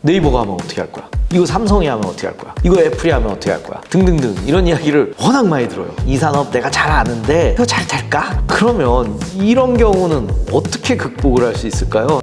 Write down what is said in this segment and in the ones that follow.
네이버가 하면 어떻게 할 거야? 이거 삼성이 하면 어떻게 할 거야? 이거 애플이 하면 어떻게 할 거야? 등등등 이런 이야기를 워낙 많이 들어요. 이 산업 내가 잘 아는데 이거 잘 될까? 그러면 이런 경우는 어떻게 극복을 할 수 있을까요?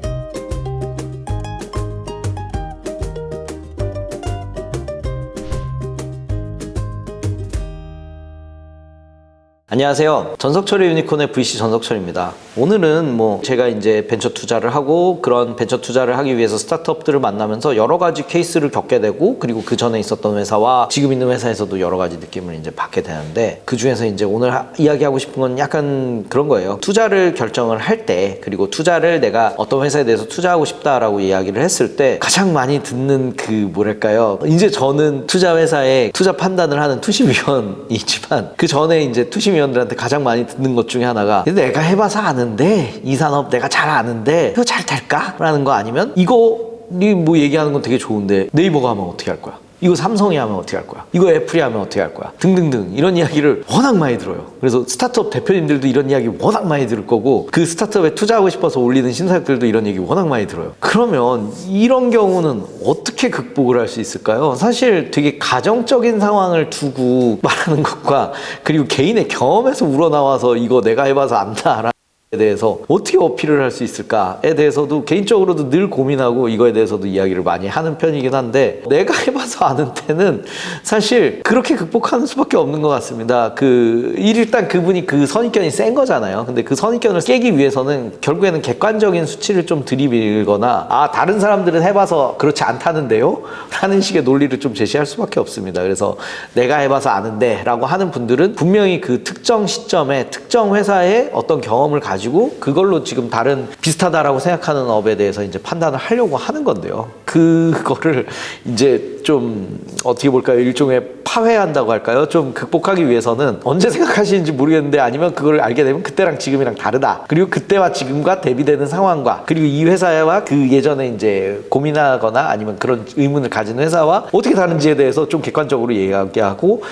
안녕하세요. 전석철의 유니콘의 VC 전석철입니다. 오늘은 제가 이제 벤처 투자를 하고 그런 벤처 투자를 하기 위해서 스타트업들을 만나면서 여러 가지 케이스를 겪게 되고 그리고 그 전에 있었던 회사와 지금 있는 회사에서도 여러 가지 느낌을 이제 받게 되는데 그 중에서 이제 오늘 이야기하고 싶은 건 약간 그런 거예요. 투자를 결정을 할 때 그리고 투자를 내가 어떤 회사에 대해서 투자하고 싶다라고 이야기를 했을 때 가장 많이 듣는 뭐랄까요. 이제 저는 투자 회사에 투자 판단을 하는 투심위원이지만 그 전에 이제 투심위원들한테 가장 많이 듣는 것 중에 하나가 내가 해봐서 아는데 이 산업 내가 잘 아는데 이거 잘 될까? 라는 거 아니면 이거 얘기하는 건 되게 좋은데 네이버가 하면 어떻게 할 거야? 이거 삼성이 하면 어떻게 할 거야? 이거 애플이 하면 어떻게 할 거야? 등등등 이런 이야기를 워낙 많이 들어요. 그래서 스타트업 대표님들도 이런 이야기 워낙 많이 들을 거고 그 스타트업에 투자하고 싶어서 올리는 신사역들도 이런 얘기 워낙 많이 들어요. 그러면 이런 경우는 어떻게 극복을 할 수 있을까요? 사실 되게 가정적인 상황을 두고 말하는 것과 그리고 개인의 경험에서 우러나와서 이거 내가 해봐서 안다 에 대해서 어떻게 어필을 할 수 있을까에 대해서도 개인적으로도 늘 고민하고 이거에 대해서도 이야기를 많이 하는 편이긴 한데 내가 해봐서 아는 때는 사실 그렇게 극복하는 수밖에 없는 것 같습니다. 일단 그분이 그 선입견이 센 거잖아요. 근데 그 선입견을 깨기 위해서는 결국에는 객관적인 수치를 좀 들이밀거나 다른 사람들은 해봐서 그렇지 않다는데요? 라는 식의 논리를 좀 제시할 수밖에 없습니다. 그래서 내가 해봐서 아는데 라고 하는 분들은 분명히 그 특정 시점에 특정 회사의 어떤 경험을 가지고 그걸로 지금 다른 비슷하다라고 생각하는 업에 대해서 이제 판단을 하려고 하는 건데요. 그거를 이제 좀 어떻게 볼까요? 일종의 파회한다고 할까요? 좀 극복하기 위해서는 언제 생각하시는지 모르겠는데 아니면 그걸 알게 되면 그때랑 지금이랑 다르다. 그리고 그때와 지금과 대비되는 상황과 그리고 이 회사와 그 예전에 이제 고민하거나 아니면 그런 의문을 가진 회사와 어떻게 다른지에 대해서 좀 객관적으로 이야기하고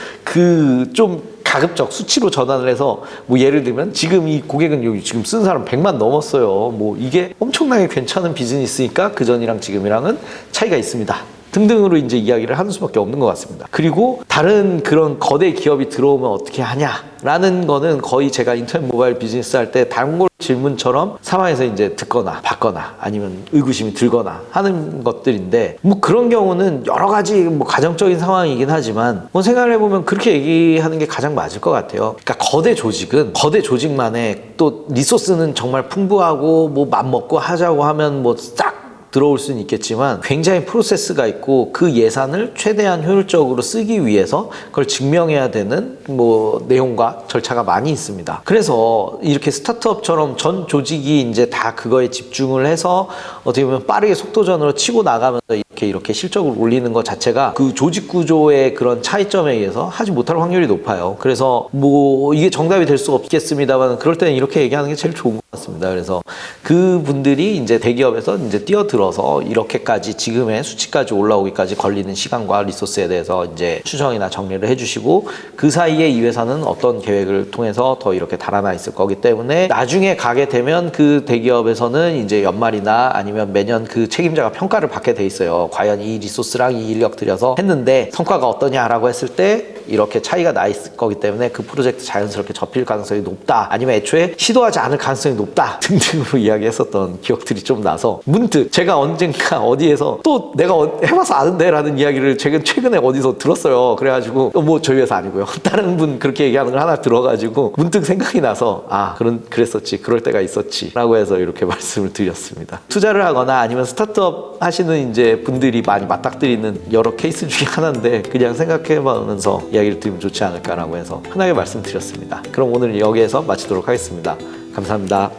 좀 가급적 수치로 전환을 해서 예를 들면 지금 이 고객은 여기 지금 쓴 사람 100만 넘었어요. 이게 엄청나게 괜찮은 비즈니스니까 그전이랑 지금이랑은 차이가 있습니다. 등등으로 이제 이야기를 하는 수밖에 없는 것 같습니다. 그리고 다른 그런 거대 기업이 들어오면 어떻게 하냐라는 거는 거의 제가 인터넷 모바일 비즈니스 할 때 단골 질문처럼 상황에서 이제 듣거나 받거나 아니면 의구심이 들거나 하는 것들인데 그런 경우는 여러 가지 가정적인 상황이긴 하지만 생각을 해보면 그렇게 얘기하는 게 가장 맞을 것 같아요. 그러니까 거대 조직만의 또 리소스는 정말 풍부하고 맘먹고 하자고 하면 싹 들어올 수는 있겠지만 굉장히 프로세스가 있고 그 예산을 최대한 효율적으로 쓰기 위해서 그걸 증명해야 되는 내용과 절차가 많이 있습니다. 그래서 이렇게 스타트업처럼 전 조직이 이제 다 그거에 집중을 해서 어떻게 보면 빠르게 속도전으로 치고 나가면서 이렇게 실적을 올리는 것 자체가 그 조직 구조의 그런 차이점에 의해서 하지 못할 확률이 높아요. 그래서 이게 정답이 될 수 없겠습니다만 그럴 때는 이렇게 얘기하는 게 제일 좋은 것 같습니다. 그래서 그분들이 이제 대기업에서 이제 뛰어들어서 이렇게까지 지금의 수치까지 올라오기까지 걸리는 시간과 리소스에 대해서 이제 추정이나 정리를 해주시고 그 사이에 이 회사는 어떤 계획을 통해서 더 이렇게 달아나 있을 거기 때문에 나중에 가게 되면 그 대기업에서는 이제 연말이나 아니면 매년 그 책임자가 평가를 받게 돼 있어요. 과연 이 리소스랑 이 인력 들여서 했는데 성과가 어떠냐라고 했을 때 이렇게 차이가 나 있을 거기 때문에 그 프로젝트 자연스럽게 접힐 가능성이 높다. 아니면 애초에 시도하지 않을 가능성이 높다. 등등으로 이야기했었던 기억들이 좀 나서 문득 제가 언젠가 어디에서 또 내가 해봐서 아는데 라는 이야기를 최근에 어디서 들었어요. 그래가지고 저희 회사 아니고요. 다른 분 그렇게 얘기하는 걸 하나 들어가지고 문득 생각이 나서 그랬었지. 그럴 때가 있었지. 라고 해서 이렇게 말씀을 드렸습니다. 투자를 하거나 아니면 스타트업 하시는 이제 분들이 많이 맞닥뜨리는 여러 케이스 중에 하나인데 그냥 생각해보면서 이야기를 드리면 좋지 않을까라고 해서 흔하게 말씀드렸습니다. 그럼 오늘 여기에서 마치도록 하겠습니다. 감사합니다.